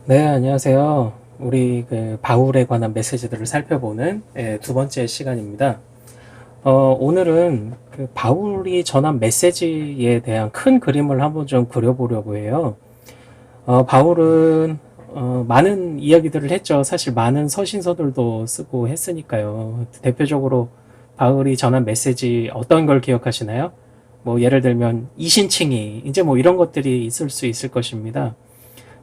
네, 안녕하세요. 우리 그 바울에 관한 메시지들을 살펴보는 두 번째 시간입니다. 오늘은 그 바울이 전한 메시지에 대한 큰 그림을 한번 좀 그려보려고 해요. 바울은 많은 이야기들을 했죠. 사실 많은 서신서들도 쓰고 했으니까요. 대표적으로 바울이 전한 메시지 어떤 걸 기억하시나요? 뭐 예를 들면 이신칭의 이제 뭐 이런 것들이 있을 수 있을 것입니다.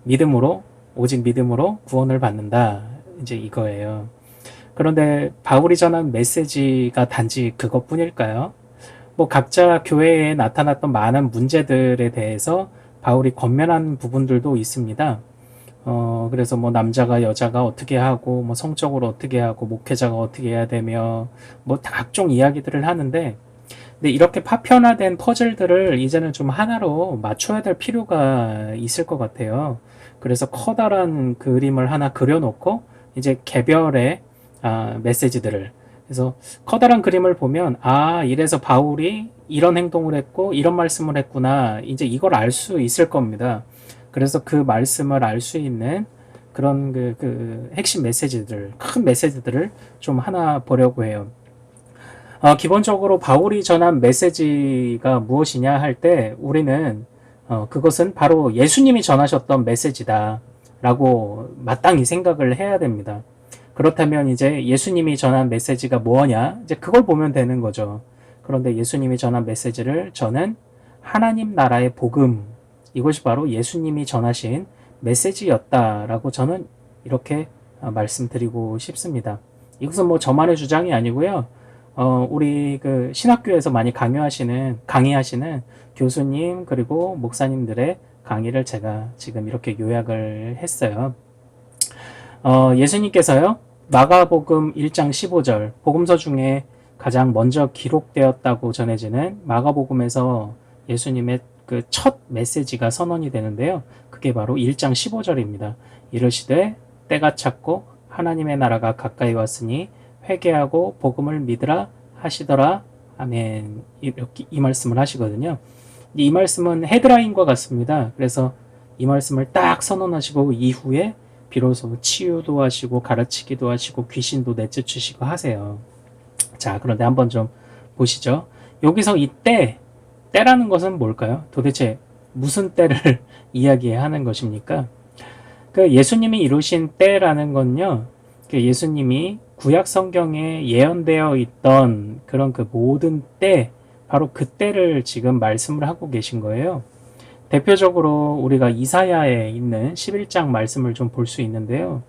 믿음으로 오직 믿음으로 구원을 받는다. 이제 이거예요. 그런데 바울이 전한 메시지가 단지 그것뿐일까요? 뭐 각자 교회에 나타났던 많은 문제들에 대해서 바울이 권면한 부분들도 있습니다. 그래서 뭐 남자가 여자가 어떻게 하고 뭐 성적으로 어떻게 하고 목회자가 어떻게 해야 되며 뭐 각종 이야기들을 하는데, 근데 이렇게 파편화된 퍼즐들을 이제는 좀 하나로 맞춰야 될 필요가 있을 것 같아요. 그래서 커다란 그림을 하나 그려놓고 이제 개별의 메시지들을, 그래서 커다란 그림을 보면 이래서 바울이 이런 행동을 했고 이런 말씀을 했구나, 이제 이걸 알 수 있을 겁니다. 그래서 그 말씀을 알 수 있는 그런 그 핵심 메시지들, 큰 메시지들을 좀 하나 보려고 해요. 기본적으로 바울이 전한 메시지가 무엇이냐 할 때 우리는 그것은 바로 예수님이 전하셨던 메시지다 라고 마땅히 생각을 해야 됩니다. 그렇다면 이제 예수님이 전한 메시지가 뭐냐, 이제 그걸 보면 되는 거죠. 그런데 예수님이 전한 메시지를 저는 하나님 나라의 복음, 이것이 바로 예수님이 전하신 메시지였다라고 저는 이렇게 말씀드리고 싶습니다. 이것은 뭐 저만의 주장이 아니고요. 우리 그 신학교에서 많이 강의하시는 교수님 그리고 목사님들의 강의를 제가 지금 이렇게 요약을 했어요. 예수님께서요, 마가복음 1장 15절, 복음서 중에 가장 먼저 기록되었다고 전해지는 마가복음에서 예수님의 그 첫 메시지가 선언이 되는데요. 그게 바로 1장 15절입니다. 이르시되 때가 찼고 하나님의 나라가 가까이 왔으니 회개하고 복음을 믿으라 하시더라. 아멘. 이렇게 이 말씀을 하시거든요. 이 말씀은 헤드라인과 같습니다. 그래서 이 말씀을 딱 선언하시고 이후에 비로소 치유도 하시고 가르치기도 하시고 귀신도 내쫓으시고 하세요. 자, 그런데 한번 좀 보시죠. 여기서 이 때라는 것은 뭘까요? 도대체 무슨 때를 이야기하는 것입니까? 그 예수님이 이루신 때라는 건요, 그 예수님이 구약 성경에 예언되어 있던 그런 그 모든 때, 바로 그 때를 지금 말씀을 하고 계신 거예요. 대표적으로 우리가 이사야에 있는 11장 말씀을 좀 볼 수 있는데요.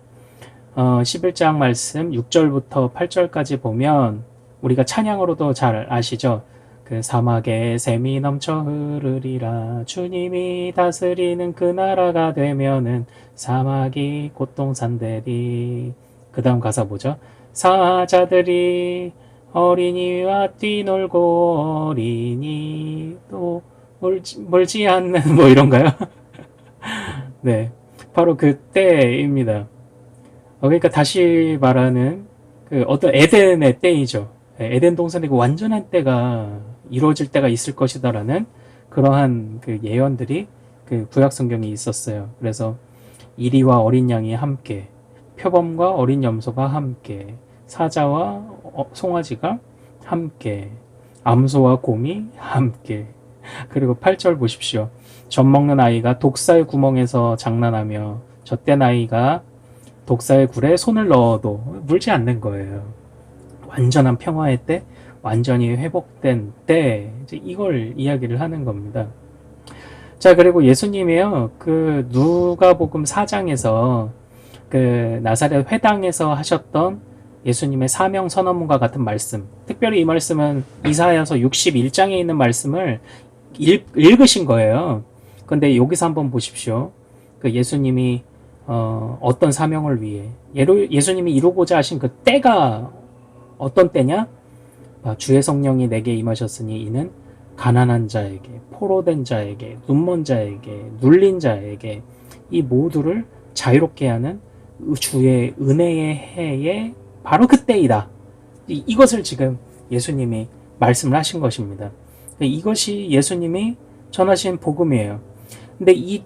11장 말씀 6절부터 8절까지 보면 우리가 찬양으로도 잘 아시죠? 그 사막에 샘이 넘쳐 흐르리라, 주님이 다스리는 그 나라가 되면은 사막이 곧동산되리. 그 다음 가사 보죠. 사자들이 어린이와 뛰놀고 어린이도 멀지 않는 뭐 이런가요? 네, 바로 그 때입니다. 그러니까 다시 말하는 그 어떤 에덴의 때이죠. 에덴 동산이고 완전한 때가 이루어질 때가 있을 것이다라는 그러한 그 예언들이 그 구약 성경에 있었어요. 그래서 이리와 어린 양이 함께, 표범과 어린 염소가 함께, 사자와 송아지가 함께, 암소와 곰이 함께. 그리고 8절 보십시오. 젖 먹는 아이가 독사의 구멍에서 장난하며 젖된 아이가 독사의 굴에 손을 넣어도 물지 않는 거예요. 완전한 평화의 때, 완전히 회복된 때, 이제 이걸 이야기를 하는 겁니다. 자, 그리고 예수님이요, 그 누가복음 4장에서 그 나사렛 회당에서 하셨던 예수님의 사명 선언문과 같은 말씀, 특별히 이 말씀은 이사야서 61장에 있는 말씀을 읽으신 거예요. 근데 여기서 한번 보십시오. 그 예수님이 어떤 사명을 위해 예수님이 이루고자 하신 그 때가 어떤 때냐? 주의 성령이 내게 임하셨으니 이는 가난한 자에게, 포로된 자에게, 눈먼 자에게, 눌린 자에게 이 모두를 자유롭게 하는 주의 은혜의 해에 바로 그 때이다. 이것을 지금 예수님이 말씀을 하신 것입니다. 이것이 예수님이 전하신 복음이에요. 근데 이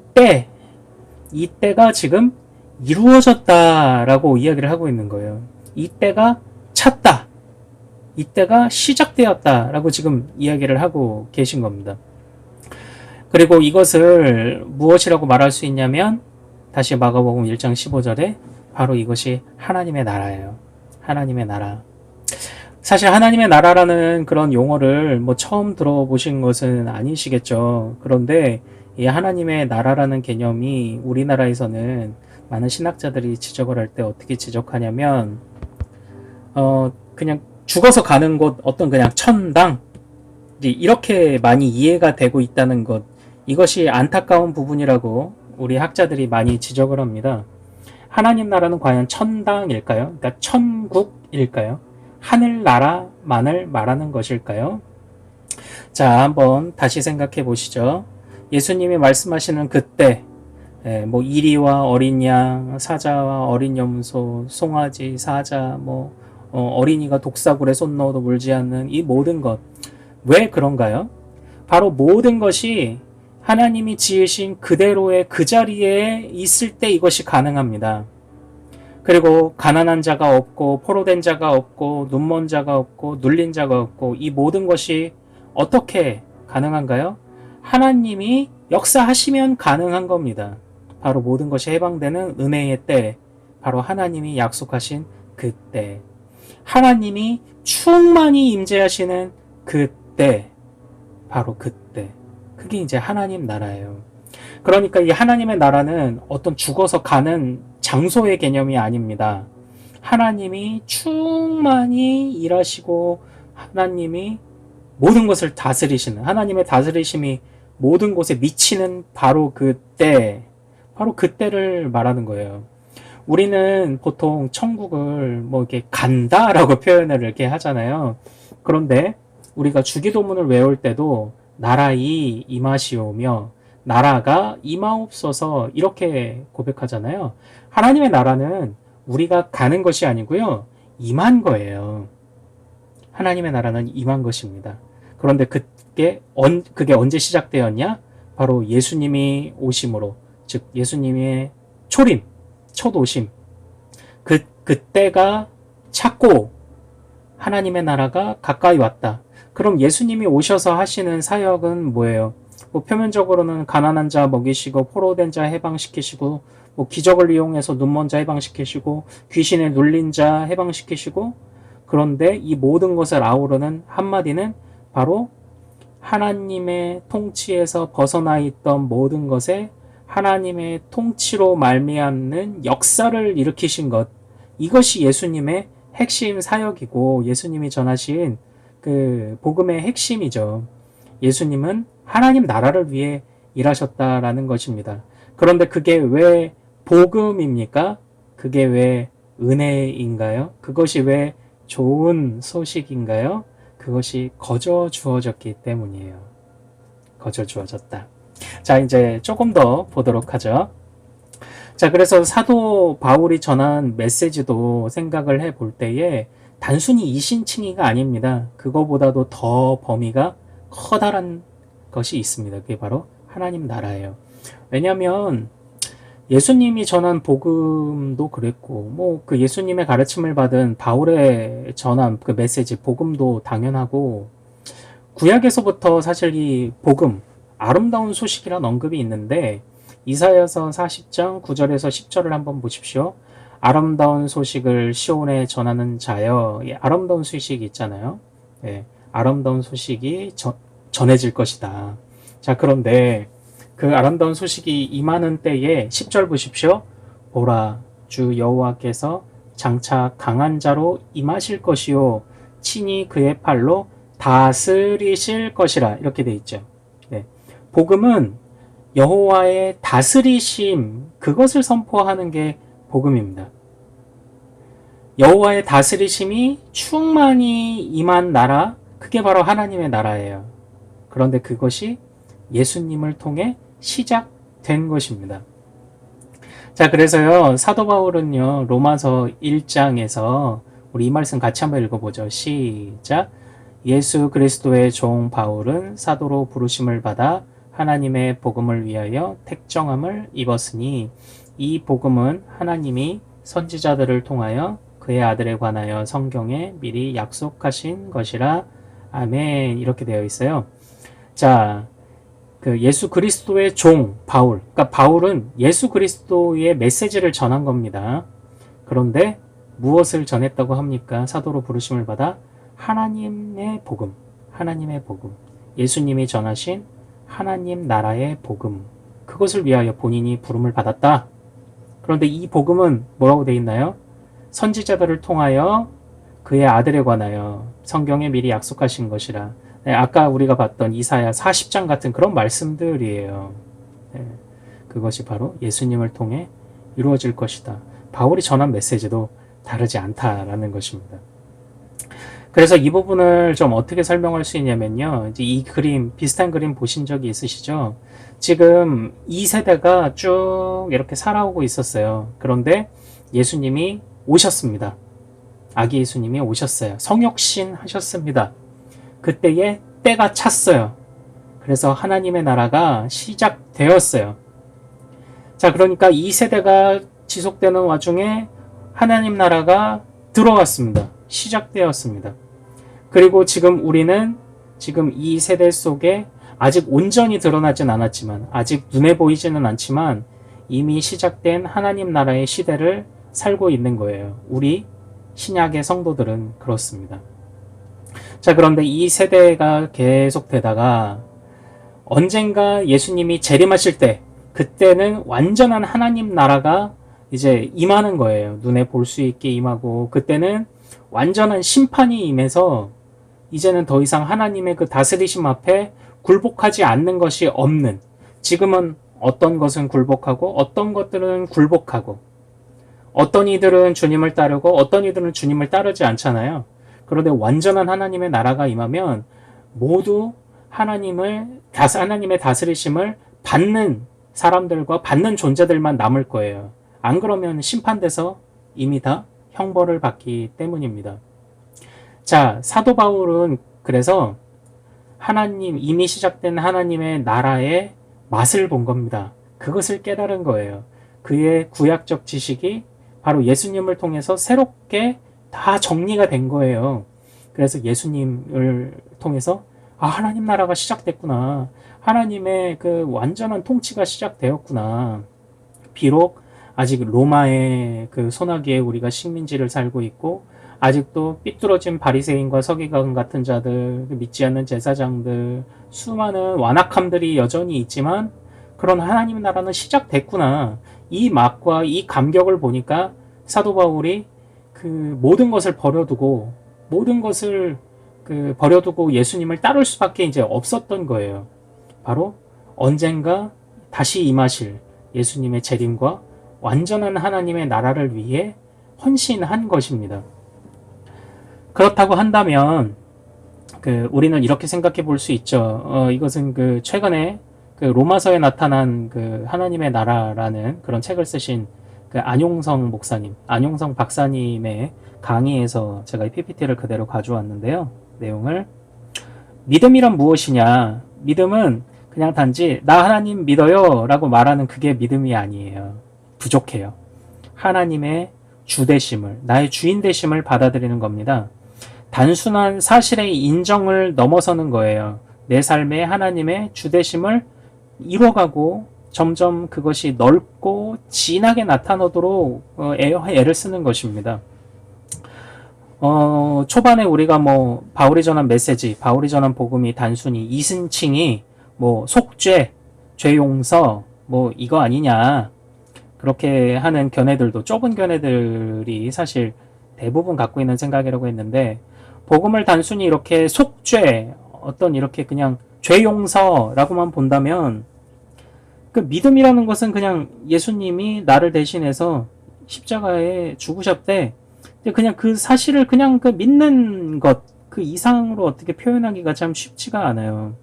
때가 지금 이루어졌다라고 이야기를 하고 있는 거예요. 이때가 찼다. 이때가 시작되었다라고 지금 이야기를 하고 계신 겁니다. 그리고 이것을 무엇이라고 말할 수 있냐면 다시 마가복음 1장 15절에 바로 이것이 하나님의 나라예요. 하나님의 나라. 사실 하나님의 나라라는 그런 용어를 뭐 처음 들어보신 것은 아니시겠죠. 그런데 이 하나님의 나라라는 개념이 우리나라에서는 많은 신학자들이 지적을 할 때 어떻게 지적하냐면 그냥 죽어서 가는 곳 어떤 그냥 천당 이렇게 많이 이해가 되고 있다는 것, 이것이 안타까운 부분이라고 우리 학자들이 많이 지적을 합니다. 하나님 나라는 과연 천당일까요? 그러니까 천국일까요? 하늘나라만을 말하는 것일까요? 자, 한번 다시 생각해 보시죠. 예수님이 말씀하시는 그때, 뭐 이리와 어린 양, 사자와 어린 염소, 송아지, 사자, 어린이가 독사굴에 손 넣어도 물지 않는 이 모든 것, 왜 그런가요? 바로 모든 것이 하나님이 지으신 그대로의 그 자리에 있을 때 이것이 가능합니다. 그리고 가난한 자가 없고 포로된 자가 없고 눈먼 자가 없고 눌린 자가 없고 이 모든 것이 어떻게 가능한가요? 하나님이 역사하시면 가능한 겁니다. 바로 모든 것이 해방되는 은혜의 때, 바로 하나님이 약속하신 그때, 하나님이 충만히 임재하시는 그때, 바로 그때, 그게 이제 하나님 나라예요. 그러니까 이 하나님의 나라는 어떤 죽어서 가는 장소의 개념이 아닙니다. 하나님이 충만히 일하시고 하나님이 모든 것을 다스리시는, 하나님의 다스리심이 모든 곳에 미치는 바로 그때, 바로 그때를 말하는 거예요. 우리는 보통 천국을 뭐 이렇게 간다라고 표현을 이렇게 하잖아요. 그런데 우리가 주기도문을 외울 때도 나라이 임하시오며 나라가 임하옵소서 이렇게 고백하잖아요. 하나님의 나라는 우리가 가는 것이 아니고요. 임한 거예요. 하나님의 나라는 임한 것입니다. 그런데 그게 언제 시작되었냐? 바로 예수님이 오심으로, 즉 예수님의 초림, 첫 오심. 그때가 찼고 하나님의 나라가 가까이 왔다. 그럼 예수님이 오셔서 하시는 사역은 뭐예요? 뭐 표면적으로는 가난한 자 먹이시고 포로된 자 해방시키시고 뭐 기적을 이용해서 눈먼 자 해방시키시고 귀신에 눌린 자 해방시키시고, 그런데 이 모든 것을 아우르는 한마디는 바로 하나님의 통치에서 벗어나 있던 모든 것에 하나님의 통치로 말미암는 역사를 일으키신 것, 이것이 예수님의 핵심 사역이고 예수님이 전하신 그 복음의 핵심이죠. 예수님은 하나님 나라를 위해 일하셨다라는 것입니다. 그런데 그게 왜 복음입니까? 그게 왜 은혜인가요? 그것이 왜 좋은 소식인가요? 그것이 거저 주어졌기 때문이에요. 거저 주어졌다. 자, 이제 조금 더 보도록 하죠. 자, 그래서 사도 바울이 전한 메시지도 생각을 해볼 때에 단순히 이신칭의가 아닙니다. 그거보다도 더 범위가 커다란 것이 있습니다. 그게 바로 하나님 나라예요. 왜냐하면 예수님이 전한 복음도 그랬고, 뭐 그 예수님의 가르침을 받은 바울의 전한 그 메시지, 복음도 당연하고, 구약에서부터 사실 이 복음, 아름다운 소식이란 언급이 있는데, 이사야서 40장 9절에서 10절을 한번 보십시오. 아름다운 소식을 시온에 전하는 자여, 이 아름다운 소식이 있잖아요. 네, 아름다운 소식이 전해질 것이다. 자, 그런데 그 아름다운 소식이 임하는 때에 10절 보십시오. 보라, 주 여호와께서 장차 강한 자로 임하실 것이요 친히 그의 팔로 다스리실 것이라, 이렇게 돼 있죠. 네. 복음은 여호와의 다스리심, 그것을 선포하는 게 복음입니다. 여호와의 다스리심이 충만히 임한 나라, 그게 바로 하나님의 나라예요. 그런데 그것이 예수님을 통해 시작된 것입니다. 자, 그래서요, 사도 바울은요, 로마서 1장에서 우리 이 말씀 같이 한번 읽어보죠. 시작. 예수 그리스도의 종 바울은 사도로 부르심을 받아 하나님의 복음을 위하여 택정함을 입었으니 이 복음은 하나님이 선지자들을 통하여 그의 아들에 관하여 성경에 미리 약속하신 것이라. 아멘. 이렇게 되어 있어요. 자, 그 예수 그리스도의 종 바울. 그러니까 바울은 예수 그리스도의 메시지를 전한 겁니다. 그런데 무엇을 전했다고 합니까? 사도로 부르심을 받아 하나님의 복음, 하나님의 복음, 예수님이 전하신 하나님 나라의 복음, 그것을 위하여 본인이 부름을 받았다. 그런데 이 복음은 뭐라고 되어 있나요? 선지자들을 통하여 그의 아들에 관하여 성경에 미리 약속하신 것이라. 네, 아까 우리가 봤던 이사야 40장 같은 그런 말씀들이에요. 네, 그것이 바로 예수님을 통해 이루어질 것이다. 바울이 전한 메시지도 다르지 않다라는 것입니다. 그래서 이 부분을 좀 어떻게 설명할 수 있냐면요. 이제 이 그림, 비슷한 그림 보신 적이 있으시죠? 지금 이 세대가 쭉 이렇게 살아오고 있었어요. 그런데 예수님이 오셨습니다. 아기 예수님이 오셨어요. 성육신 하셨습니다. 그때에 때가 찼어요. 그래서 하나님의 나라가 시작되었어요. 자, 그러니까 이 세대가 지속되는 와중에 하나님 나라가 들어왔습니다. 시작되었습니다. 그리고 지금 우리는 지금 이 세대 속에 아직 온전히 드러나진 않았지만, 아직 눈에 보이지는 않지만 이미 시작된 하나님 나라의 시대를 살고 있는 거예요. 우리 신약의 성도들은 그렇습니다. 자, 그런데 이 세대가 계속 되다가 언젠가 예수님이 재림하실 때, 그때는 완전한 하나님 나라가 이제 임하는 거예요. 눈에 볼 수 있게 임하고, 그때는 완전한 심판이 임해서 이제는 더 이상 하나님의 그 다스리심 앞에 굴복하지 않는 것이 없는, 지금은 어떤 것은 굴복하고 어떤 것들은 굴복하고, 어떤 이들은 주님을 따르고 어떤 이들은 주님을 따르지 않잖아요. 그런데 완전한 하나님의 나라가 임하면 모두 하나님의 다스리심을 받는 사람들과 받는 존재들만 남을 거예요. 안 그러면 심판돼서 이미 다 형벌을 받기 때문입니다. 자, 사도 바울은 그래서 이미 시작된 하나님의 나라의 맛을 본 겁니다. 그것을 깨달은 거예요. 그의 구약적 지식이 바로 예수님을 통해서 새롭게 다 정리가 된 거예요. 그래서 예수님을 통해서 하나님 나라가 시작됐구나. 하나님의 그 완전한 통치가 시작되었구나. 비록 아직 로마의 그 소나기에 우리가 식민지를 살고 있고, 아직도 삐뚤어진 바리새인과 서기관 같은 자들, 믿지 않는 제사장들, 수많은 완악함들이 여전히 있지만 그런 하나님 나라는 시작됐구나. 이 맛과 이 감격을 보니까 사도 바울이 그 모든 것을 버려두고 예수님을 따를 수밖에 이제 없었던 거예요. 바로 언젠가 다시 임하실 예수님의 재림과 완전한 하나님의 나라를 위해 헌신한 것입니다. 그렇다고 한다면 우리는 이렇게 생각해 볼 수 있죠. 이것은 최근에 로마서에 나타난 하나님의 나라라는 그런 책을 쓰신 안용성 목사님, 안용성 박사님의 강의에서 제가 이 PPT를 그대로 가져왔는데요. 내용을, 믿음이란 무엇이냐? 믿음은 그냥 단지 나 하나님 믿어요 라고 말하는 그게 믿음이 아니에요. 부족해요. 하나님의 주되심을, 나의 주인 되심을 받아들이는 겁니다. 단순한 사실의 인정을 넘어서는 거예요. 내 삶에 하나님의 주되심을 이뤄가고 점점 그것이 넓고 진하게 나타나도록 애를 쓰는 것입니다. 초반에 우리가 바울이 전한 메시지, 바울이 전한 복음이 단순히 이순칭이 속죄, 죄 용서 이거 아니냐, 그렇게 하는 견해들도, 좁은 견해들이 사실 대부분 갖고 있는 생각이라고 했는데, 복음을 단순히 이렇게 속죄, 어떤 이렇게 그냥 죄 용서라고만 본다면, 그 믿음이라는 것은 그냥 예수님이 나를 대신해서 십자가에 죽으셨대, 그냥 그 사실을 그냥 믿는 것, 그 이상으로 어떻게 표현하기가 참 쉽지가 않아요.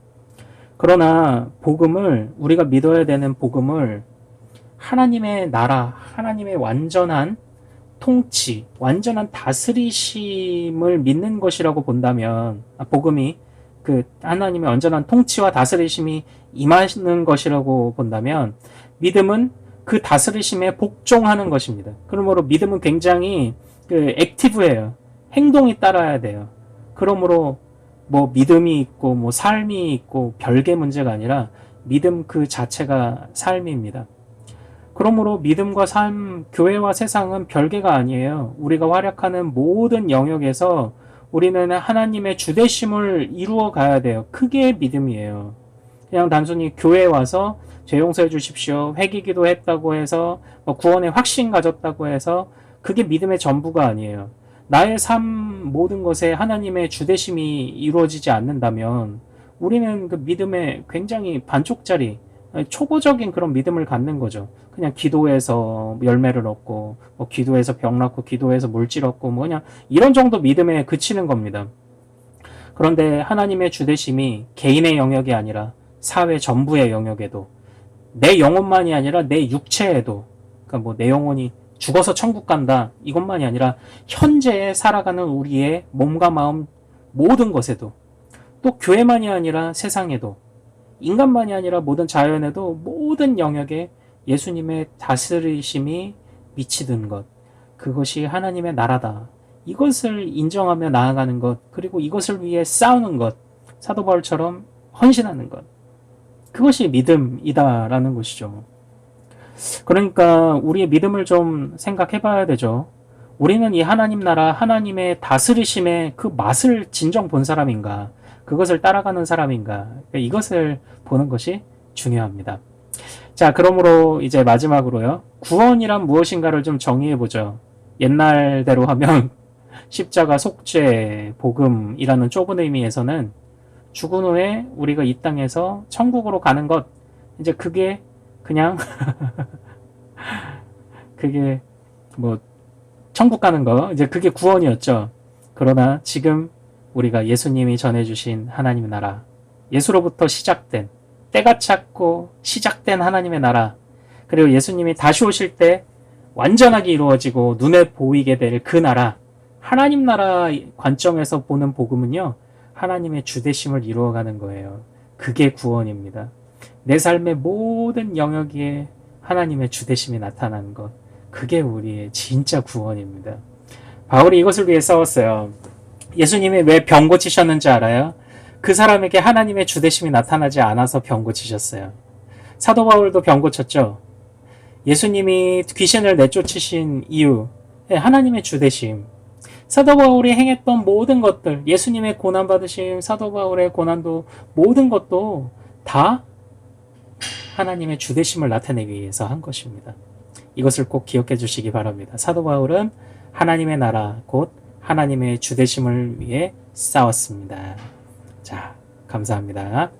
그러나 복음을, 우리가 믿어야 되는 복음을 하나님의 나라, 하나님의 완전한 통치, 완전한 다스리심을 믿는 것이라고 본다면, 복음이 하나님의 완전한 통치와 다스리심이 임하는 것이라고 본다면, 믿음은 그 다스리심에 복종하는 것입니다. 그러므로 믿음은 굉장히 액티브해요. 행동이 따라야 돼요. 그러므로 뭐 믿음이 있고 뭐 삶이 있고 별개 문제가 아니라 믿음 그 자체가 삶입니다. 그러므로 믿음과 삶, 교회와 세상은 별개가 아니에요. 우리가 활약하는 모든 영역에서 우리는 하나님의 주대심을 이루어 가야 돼요. 그게 믿음이에요. 그냥 단순히 교회에 와서 죄 용서해 주십시오, 회개기도 했다고 해서 구원의 확신 가졌다고 해서 그게 믿음의 전부가 아니에요. 나의 삶 모든 것에 하나님의 주대심이 이루어지지 않는다면 우리는 그 믿음에 굉장히 반쪽짜리 초보적인 그런 믿음을 갖는 거죠. 그냥 기도해서 열매를 얻고 기도해서 병 낫고 기도해서 물질 얻고 그냥 이런 정도 믿음에 그치는 겁니다. 그런데 하나님의 주대심이 개인의 영역이 아니라 사회 전부의 영역에도, 내 영혼만이 아니라 내 육체에도, 그러니까 뭐 내 영혼이 죽어서 천국 간다 이것만이 아니라 현재에 살아가는 우리의 몸과 마음 모든 것에도, 또 교회만이 아니라 세상에도, 인간만이 아니라 모든 자연에도 모든 영역에 예수님의 다스리심이 미치는 것, 그것이 하나님의 나라다. 이것을 인정하며 나아가는 것, 그리고 이것을 위해 싸우는 것, 사도 바울처럼 헌신하는 것, 그것이 믿음이다라는 것이죠. 그러니까 우리의 믿음을 좀 생각해 봐야 되죠. 우리는 이 하나님 나라, 하나님의 다스리심의 그 맛을 진정 본 사람인가, 그것을 따라가는 사람인가, 이것을 보는 것이 중요합니다. 자, 그러므로 이제 마지막으로요, 구원이란 무엇인가를 좀 정의해 보죠. 옛날대로 하면 십자가, 속죄, 복음이라는 좁은 의미에서는 죽은 후에 우리가 이 땅에서 천국으로 가는 것, 이제 그게 그냥 그게 뭐 천국 가는 거, 이제 그게 구원이었죠. 그러나 지금 우리가 예수님이 전해주신 하나님의 나라, 예수로부터 시작된, 때가 찼고 시작된 하나님의 나라, 그리고 예수님이 다시 오실 때 완전하게 이루어지고 눈에 보이게 될 그 나라, 하나님 나라 관점에서 보는 복음은요, 하나님의 주대심을 이루어가는 거예요. 그게 구원입니다. 내 삶의 모든 영역에 하나님의 주대심이 나타나는 것, 그게 우리의 진짜 구원입니다. 바울이 이것을 위해 싸웠어요. 예수님이 왜 병 고치셨는지 알아요? 그 사람에게 하나님의 주대심이 나타나지 않아서 병 고치셨어요. 사도 바울도 병 고쳤죠. 예수님이 귀신을 내쫓으신 이유, 하나님의 주대심. 사도 바울이 행했던 모든 것들, 예수님의 고난받으심, 사도 바울의 고난도, 모든 것도 다 하나님의 주대심을 나타내기 위해서 한 것입니다. 이것을 꼭 기억해 주시기 바랍니다. 사도 바울은 하나님의 나라, 곧 하나님의 주대심을 위해 싸웠습니다. 자, 감사합니다.